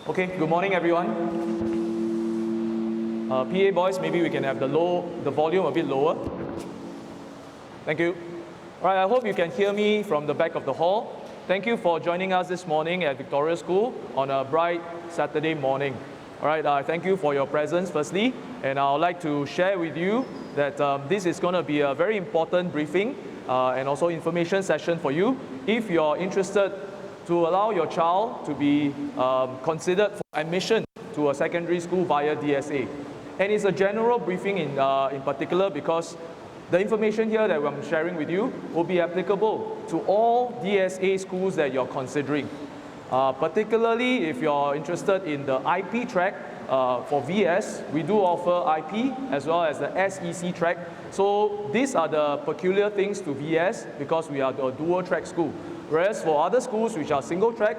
Okay, good morning everyone. PA boys, maybe we can have the volume a bit lower. Thank you. All right, I hope you can hear me from the back of the hall. Thank you for joining us this morning at Victoria School on a bright Saturday morning. All right, thank you for your presence firstly, and I would like to share with you that this is going to be a very important briefing and also information session for you. If you're interested to allow your child to be considered for admission to a secondary school via DSA. And it's a general briefing in particular because the information here that I'm sharing with you will be applicable to all DSA schools that you're considering. Particularly if you're interested in the IP track for VS, we do offer IP as well as the SEC track. So these are the peculiar things to VS because we are a dual track school. Whereas for other schools which are single track,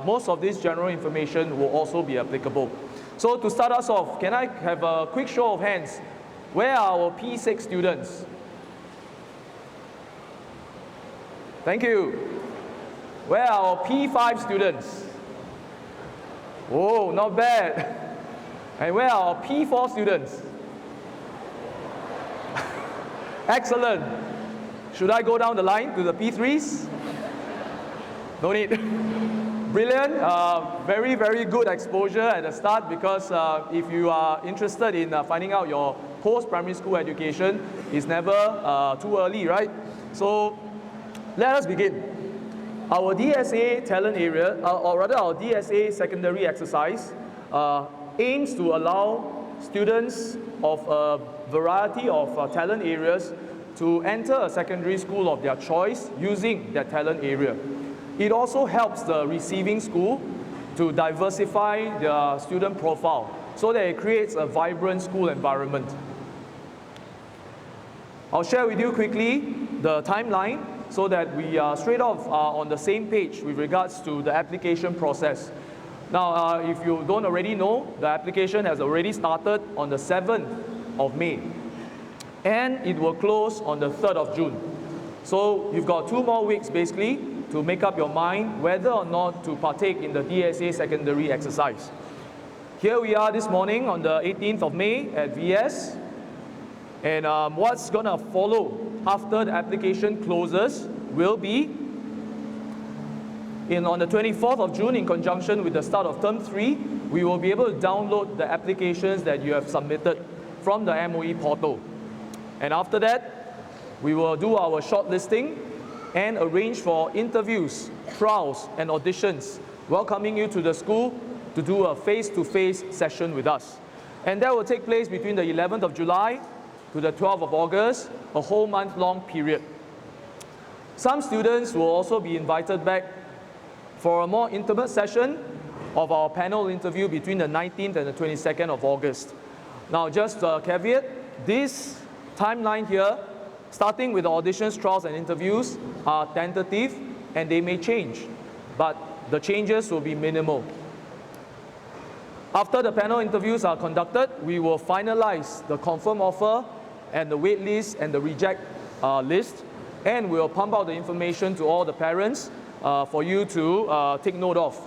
most of this general information will also be applicable. So to start us off, can I have a quick show of hands? Where are our P6 students? Thank you. Where are our P5 students? Oh, not bad. And where are our P4 students? Excellent. Should I go down the line to the P3s? No need. Brilliant. Very, very good exposure at the start because if you are interested in finding out your post-primary school education, it's never too early, right? So let us begin. Our DSA talent area, or rather our DSA secondary exercise, aims to allow students of a variety of talent areas to enter a secondary school of their choice using their talent area. It also helps the receiving school to diversify their student profile so that it creates a vibrant school environment. I'll share with you quickly the timeline so that we are straight off on the same page with regards to the application process. Now, if you don't already know, the application has already started on the 7th of May and it will close on the 3rd of June. So you've got 2 more weeks basically to make up your mind whether or not to partake in the DSA secondary exercise. Here we are this morning on the 18th of May at VS. And what's going to follow after the application closes will be on the 24th of June in conjunction with the start of term 3, we will be able to download the applications that you have submitted from the MOE portal. And after that, we will do our shortlisting and arrange for interviews, trials, and auditions, welcoming you to the school to do a face-to-face session with us. And that will take place between the 11th of July to the 12th of August, a whole month-long period. Some students will also be invited back for a more intimate session of our panel interview between the 19th and the 22nd of August. Now, just a caveat, this timeline here, starting with the auditions, trials, and interviews, are tentative and they may change, but the changes will be minimal. After the panel interviews are conducted, we will finalize the confirm offer and the wait list and the reject list, and we'll pump out the information to all the parents for you to take note of.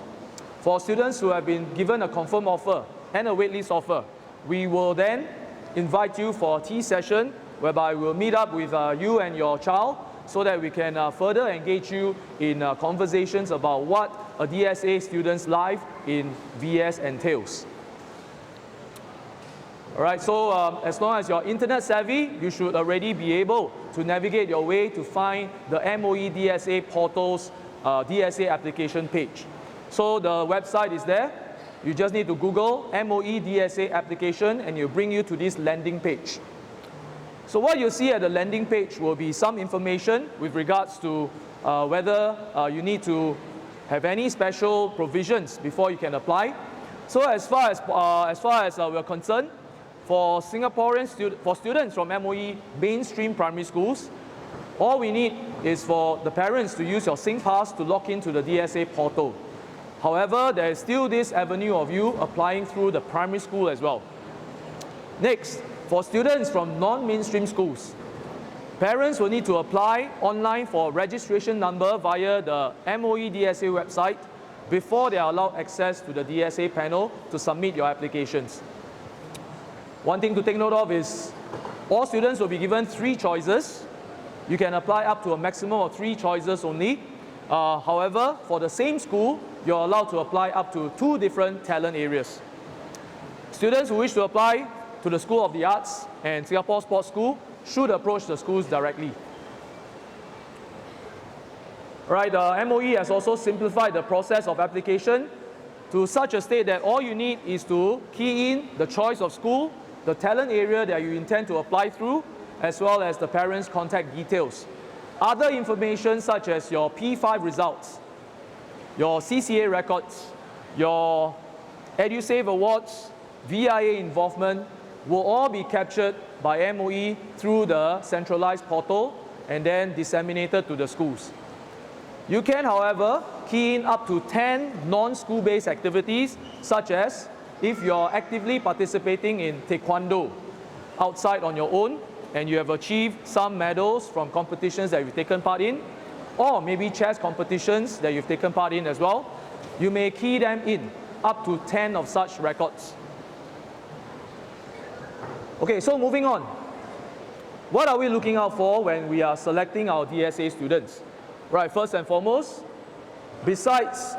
For students who have been given a confirm offer and a wait list offer, we will then invite you for a tea session whereby we'll meet up with you and your child so that we can further engage you in conversations about what a DSA student's life in VS entails. All right, so as long as you're internet savvy, you should already be able to navigate your way to find the MOE DSA portal's DSA application page. So the website is there. You just need to Google MOE DSA application and it'll bring you to this landing page. So what you see at the landing page will be some information with regards to whether you need to have any special provisions before you can apply. So as far as we're concerned, for students from MOE mainstream primary schools, all we need is for the parents to use your SingPass to log into the DSA portal. However, there is still this avenue of you applying through the primary school as well. Next, for students from non-mainstream schools, parents will need to apply online for registration number via the MOE DSA website before they are allowed access to the DSA panel to submit your applications. One thing to take note of is all students will be given 3 choices. You can apply up to a maximum of 3 choices only. However, for the same school, you're allowed to apply up to 2 different talent areas. Students who wish to apply to the School of the Arts and Singapore Sports School should approach the schools directly. Right, MOE has also simplified the process of application to such a state that all you need is to key in the choice of school, the talent area that you intend to apply through, as well as the parents' contact details. Other information such as your P5 results, your CCA records, your EduSave awards, VIA involvement will all be captured by MOE through the centralized portal and then disseminated to the schools. You can, however, key in up to 10 non-school-based activities, such as if you're actively participating in Taekwondo outside on your own and you have achieved some medals from competitions that you've taken part in, or maybe chess competitions that you've taken part in as well, you may key them in up to 10 of such records. Okay, so moving on. What are we looking out for when we are selecting our DSA students? Right, first and foremost, besides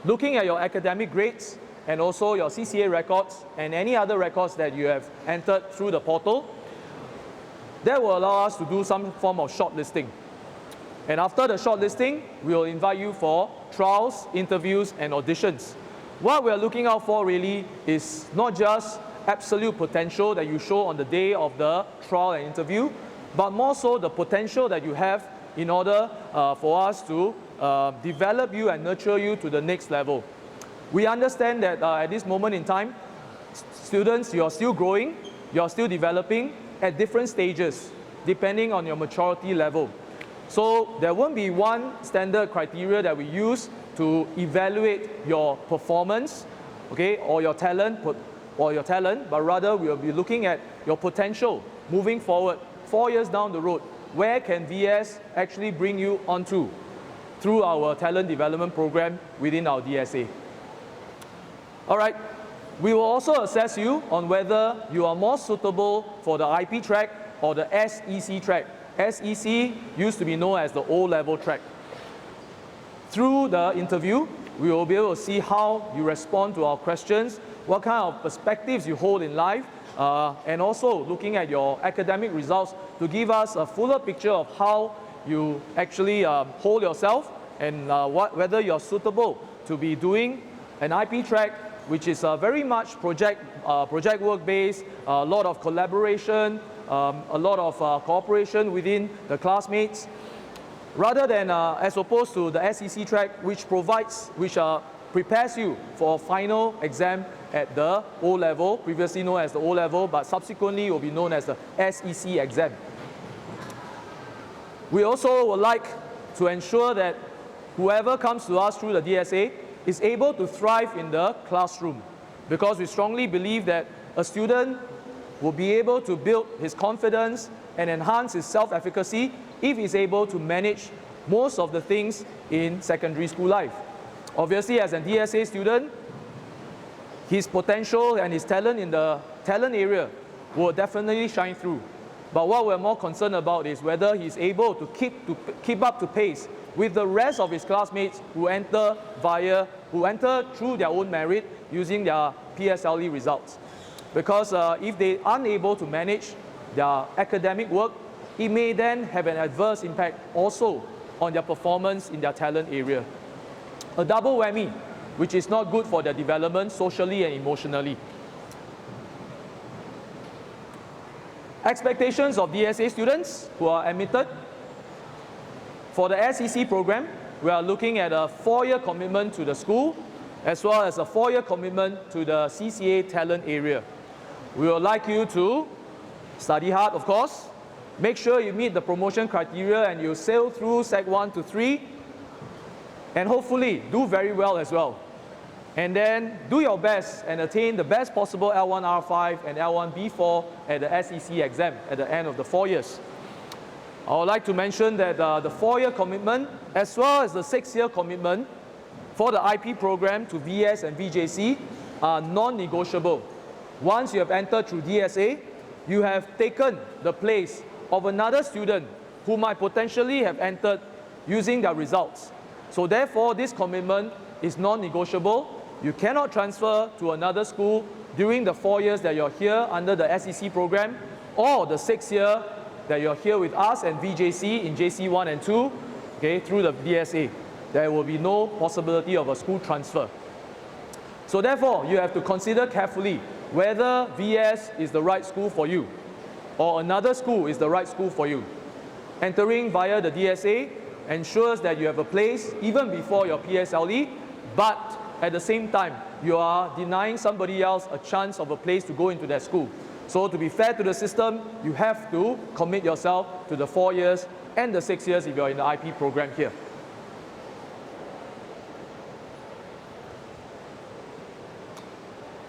looking at your academic grades and also your CCA records and any other records that you have entered through the portal, that will allow us to do some form of shortlisting. And after the shortlisting, we will invite you for trials, interviews, and auditions. What we're looking out for really is not just absolute potential that you show on the day of the trial and interview, but more so the potential that you have in order for us to develop you and nurture you to the next level. We understand that at this moment in time, students, you're still growing, you're still developing at different stages, depending on your maturity level. So there won't be one standard criteria that we use to evaluate your performance, okay, or your talent, but rather we'll be looking at your potential moving forward 4 years down the road. Where can VS actually bring you onto through our talent development program within our DSA? All right, we will also assess you on whether you are more suitable for the IP track or the SEC track. SEC used to be known as the O-level track. Through the interview, we will be able to see how you respond to our questions, what kind of perspectives you hold in life, and also looking at your academic results to give us a fuller picture of how you actually hold yourself and whether you're suitable to be doing an IP track, which is very much project work based, a lot of collaboration, a lot of cooperation within the classmates, rather than as opposed to the SEC track, which prepares you for a final exam at the O-level, previously known as the O-level, but subsequently will be known as the SEC exam. We also would like to ensure that whoever comes to us through the DSA is able to thrive in the classroom, because we strongly believe that a student will be able to build his confidence and enhance his self-efficacy if he's able to manage most of the things in secondary school life. Obviously, as a DSA student, his potential and his talent in the talent area will definitely shine through. But what we're more concerned about is whether he's able to keep up to pace with the rest of his classmates who enter through their own merit using their PSLE results. Because if they are unable to manage their academic work, it may then have an adverse impact also on their performance in their talent area. A double whammy, which is not good for their development socially and emotionally. Expectations of DSA students who are admitted. For the SEC program, we are looking at a 4-year commitment to the school, as well as a 4-year commitment to the CCA talent area. We would like you to study hard, of course, make sure you meet the promotion criteria and you sail through Sec 1 to 3, and hopefully do very well as well. And then do your best and attain the best possible L1R5 and L1B4 at the SEC exam at the end of the 4 years. I would like to mention that the 4-year commitment, as well as the 6-year commitment, for the IP program to VS and VJC are non-negotiable. Once you have entered through DSA, you have taken the place of another student who might potentially have entered using their results. So therefore, this commitment is non-negotiable. You cannot transfer to another school during the 4 years that you're here under the SEC program, or the 6th year that you're here with us and VJC in JC 1 and 2, okay, through the DSA. There will be no possibility of a school transfer. So therefore, you have to consider carefully whether VS is the right school for you or another school is the right school for you. Entering via the DSA ensures that you have a place even before your PSLE, but at the same time, you are denying somebody else a chance of a place to go into that school. So to be fair to the system, you have to commit yourself to the 4 years and the 6 years if you're in the IP program here.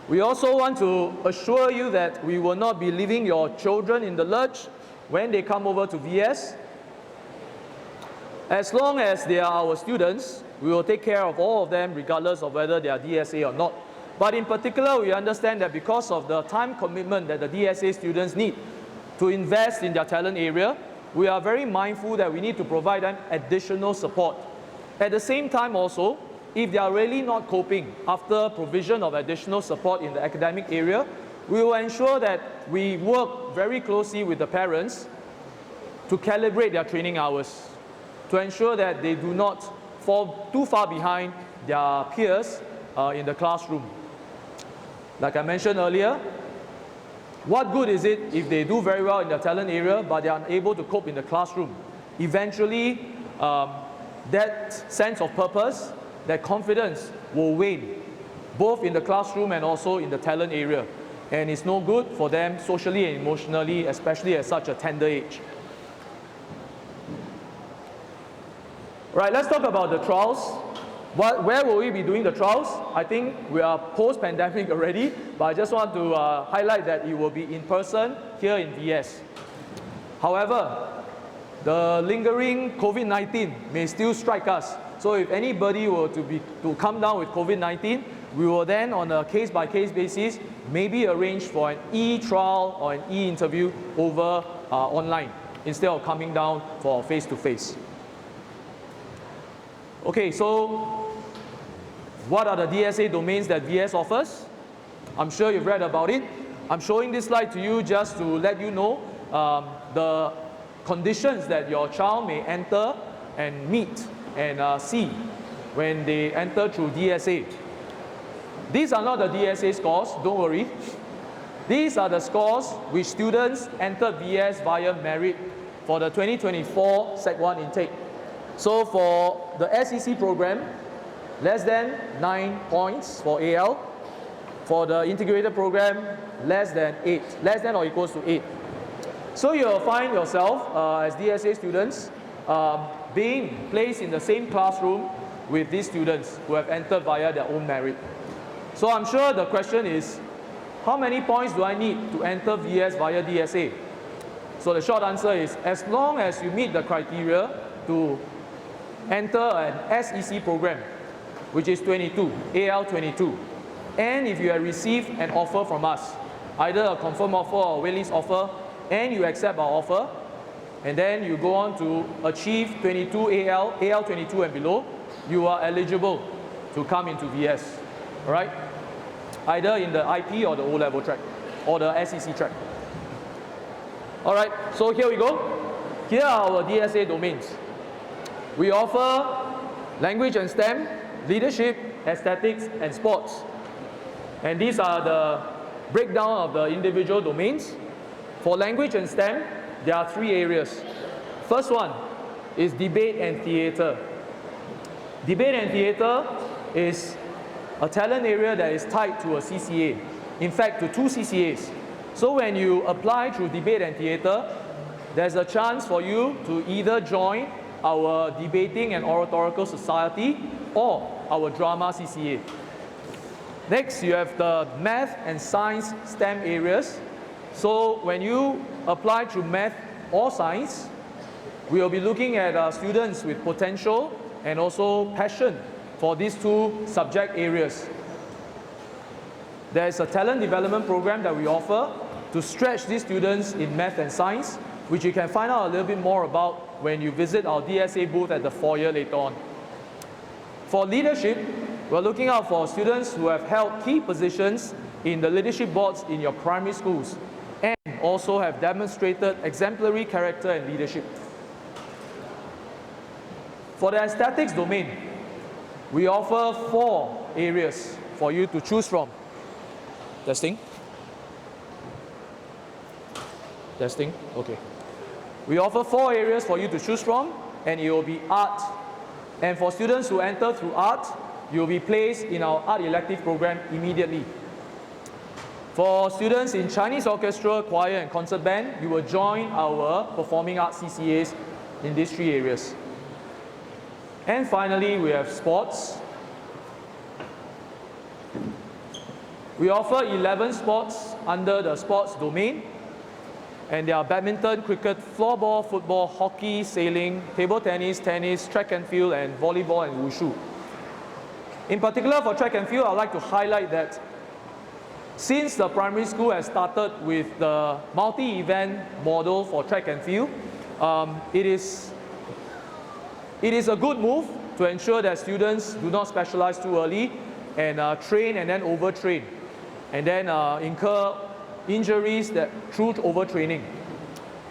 We also want to assure you that we will not be leaving your children in the lurch when they come over to VS. As long as they are our students, we will take care of all of them regardless of whether they are DSA or not. But in particular, we understand that because of the time commitment that the DSA students need to invest in their talent area, we are very mindful that we need to provide them additional support. At the same time also, if they are really not coping after provision of additional support in the academic area, we will ensure that we work very closely with the parents to calibrate their training hours, to ensure that they do not fall too far behind their peers in the classroom. Like I mentioned earlier, what good is it if they do very well in their talent area but they are unable to cope in the classroom? Eventually, that sense of purpose, that confidence will wane, both in the classroom and also in the talent area. And it's no good for them socially and emotionally, especially at such a tender age. Right, let's talk about the trials. Where will we be doing the trials? I think we are post-pandemic already, but I just want to highlight that it will be in person here in VS. However, the lingering COVID-19 may still strike us. So if anybody were to come down with COVID-19, we will then, on a case-by-case basis, maybe arrange for an e-trial or an e-interview over online, instead of coming down for face-to-face. Okay, so what are the DSA domains that VS offers? I'm sure you've read about it. I'm showing this slide to you just to let you know the conditions that your child may enter and meet and see when they enter through DSA. These are not the DSA scores, don't worry. These are the scores which students entered VS via merit for the 2024 Sec 1 intake. So for the SEC program, less than 9 points for AL. For the integrated program, less than 8, less than or equals to 8. So you'll find yourself as DSA students being placed in the same classroom with these students who have entered via their own merit. So I'm sure the question is, how many points do I need to enter VS via DSA? So the short answer is, as long as you meet the criteria to enter an SEC program, which is 22, AL 22, and if you have received an offer from us, either a confirmed offer or a waitlist offer, and you accept our offer, and then you go on to achieve 22 AL 22 and below, you are eligible to come into VS, all right? Either in the IP or the O-level track, or the SEC track. All right, so here we go. Here are our DSA domains. We offer language and STEM, leadership, aesthetics, and sports. And these are the breakdown of the individual domains. For language and STEM, there are 3 areas. First one is debate and theatre. Debate and theatre is a talent area that is tied to a CCA. In fact, to 2 CCAs. So when you apply through debate and theatre, there's a chance for you to either join our debating and oratorical society or our drama CCA. Next, you have the math and science STEM areas. So when you apply through math or science, we will be looking at students with potential and also passion for these two subject areas. There is a talent development program that we offer to stretch these students in math and science, which you can find out a little bit more about when you visit our DSA booth at the foyer later on. For leadership, we're looking out for students who have held key positions in the leadership boards in your primary schools and also have demonstrated exemplary character and leadership. For the aesthetics domain, we offer 4 areas for you to choose from. Testing. Testing, okay. We offer 4 areas for you to choose from, and it will be art. And for students who enter through art, you will be placed in our art elective program immediately. For students in Chinese orchestra, choir, and concert band, you will join our performing arts CCAs in these 3 areas. And finally, we have sports. We offer 11 sports under the sports domain, and they are badminton, cricket, floorball, football, hockey, sailing, table tennis, tennis, track and field, and volleyball and wushu. In particular, for track and field, I'd like to highlight that since the primary school has started with the multi-event model for track and field, it is a good move to ensure that students do not specialize too early and train and then overtrain, and then incur injuries through overtraining.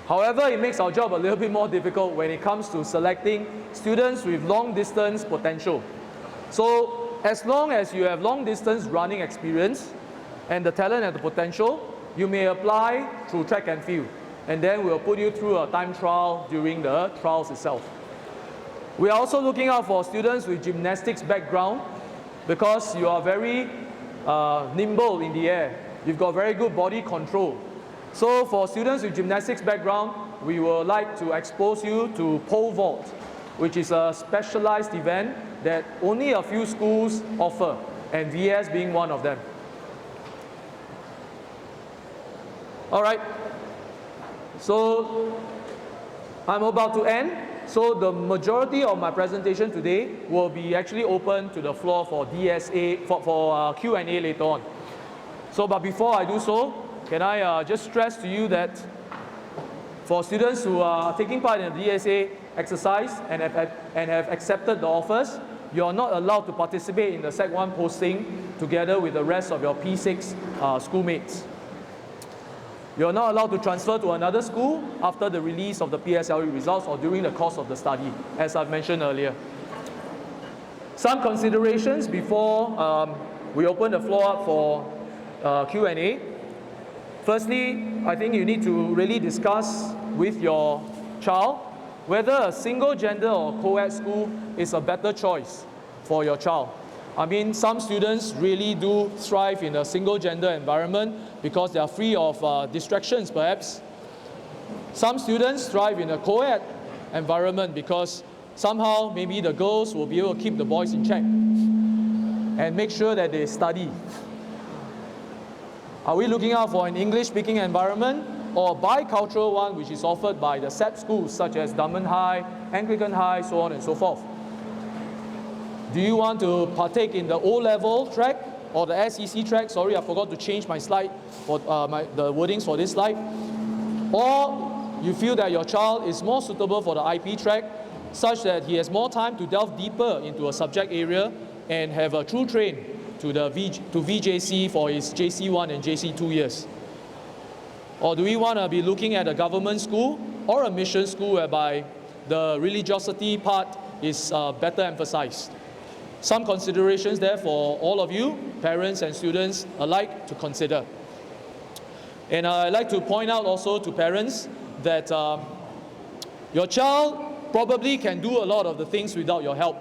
However, it makes our job a little bit more difficult when it comes to selecting students with long distance potential. So as long as you have long distance running experience and the talent and the potential, you may apply through track and field, and then we'll put you through a time trial during the trials itself. We are also looking out for students with gymnastics background because you are very nimble in the air. You've got very good body control. So for students with gymnastics background, we would like to expose you to pole vault, which is a specialized event that only a few schools offer, and VS being one of them. All right, so I'm about to end. So the majority of my presentation today will be actually open to the floor for DSA, for Q&A later on. So, but before I do so, can I just stress to you that for students who are taking part in the DSA exercise and have accepted the offers, you are not allowed to participate in the Sec 1 posting together with the rest of your P6 schoolmates. You are not allowed to transfer to another school after the release of the PSLE results or during the course of the study, as I've mentioned earlier. Some considerations before we open the floor up for Q&A. Firstly, I think you need to really discuss with your child whether a single gender or co-ed school is a better choice for your child. I mean, some students really do thrive in a single gender environment because they are free of distractions perhaps. Some students thrive in a co-ed environment because somehow maybe the girls will be able to keep the boys in check and make sure that they study. Are we looking out for an English-speaking environment or a bicultural one which is offered by the SAP schools such as Dunman High, Anglican High, so on and so forth? Do you want to partake in the O-level track or the SEC track? Sorry, I forgot to change my slide for the wordings for this slide. Or you feel that your child is more suitable for the IP track such that he has more time to delve deeper into a subject area and have a true train to VJC for his JC1 and JC2 years? Or do we want to be looking at a government school or a mission school whereby the religiosity part is better emphasized? Some considerations there for all of you, parents and students alike, to consider. And I'd like to point out also to parents that your child probably can do a lot of the things without your help.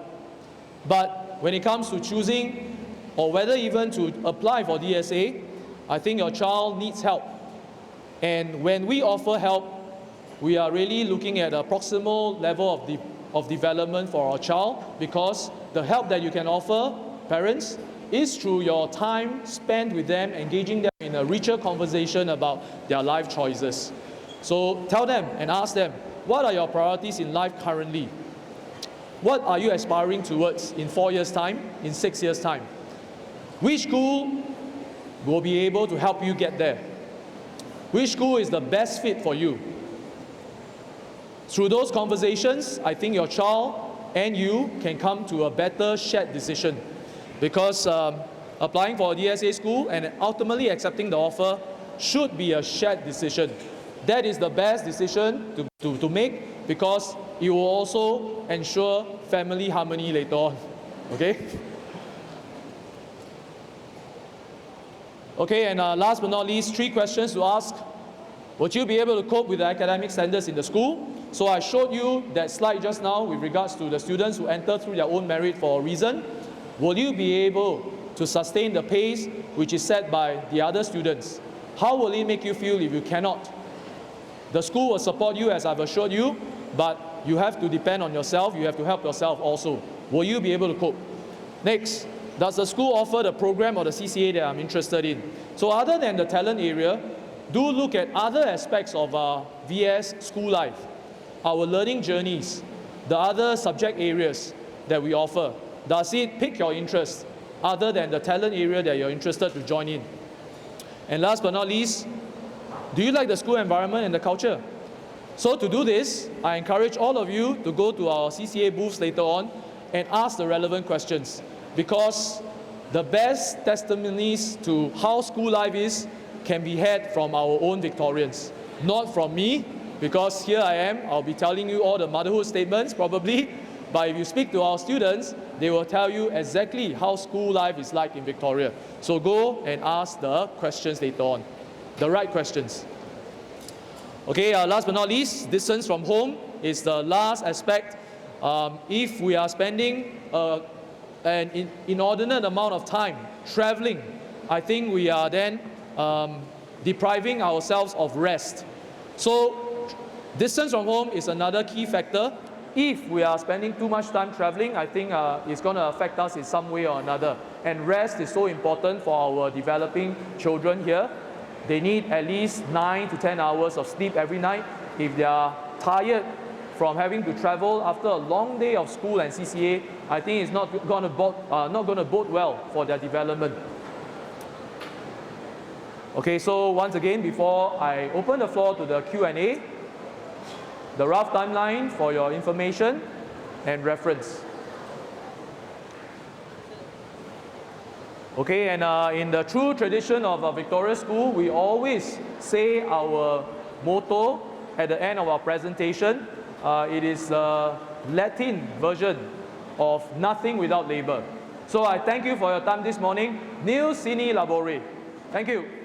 But when it comes to choosing or whether even to apply for DSA, I think your child needs help. And when we offer help, we are really looking at a proximal level of development for our child, because the help that you can offer, parents, is through your time spent with them, engaging them in a richer conversation about their life choices. So tell them and ask them, what are your priorities in life currently? what are you aspiring towards in 4 years' time, in 6 years' time? Which school will be able to help you get there? Which school is the best fit for you? Through those conversations, I think your child and you can come to a better shared decision, because applying for a DSA school and ultimately accepting the offer should be a shared decision. That is the best decision to make, because it will also ensure family harmony later on. Okay? Okay, and last but not least, 3 questions to ask. Would you be able to cope with the academic standards in the school? So I showed you that slide just now with regards to the students who enter through their own merit for a reason. Will you be able to sustain the pace which is set by the other students? How will it make you feel if you cannot? The school will support you, as I've assured you, but you have to depend on yourself. You have to help yourself also. Will you be able to cope? Next, does the school offer the program or the CCA that I'm interested in? So other than the talent area, do look at other aspects of our VS school life, our learning journeys, the other subject areas that we offer. Does it pique your interest other than the talent area that you're interested to join in? And last but not least, do you like the school environment and the culture? So to do this, I encourage all of you to go to our CCA booths later on and ask the relevant questions, because the best testimonies to how school life is can be had from our own Victorians, not from me, because here I am, I'll be telling you all the motherhood statements probably, but if you speak to our students, they will tell you exactly how school life is like in Victoria. So go and ask the questions later on, the right questions. Okay, last but not least, distance from home is the last aspect. If we are spending an inordinate amount of time traveling, I think we are then depriving ourselves of rest. So distance from home is another key factor. If we are spending too much time traveling, I think it's going to affect us in some way or another. And rest is so important for our developing children here. They need at least 9 to 10 hours of sleep every night. If they are tired from having to travel after a long day of school and CCA, I think it's not going to bode well for their development. Okay, so once again, before I open the floor to the Q&A, the rough timeline for your information and reference. Okay, and in the true tradition of a Victoria School, we always say our motto at the end of our presentation. It is the Latin version of nothing without labor. So I thank you for your time this morning. Nil sine labore. Thank you.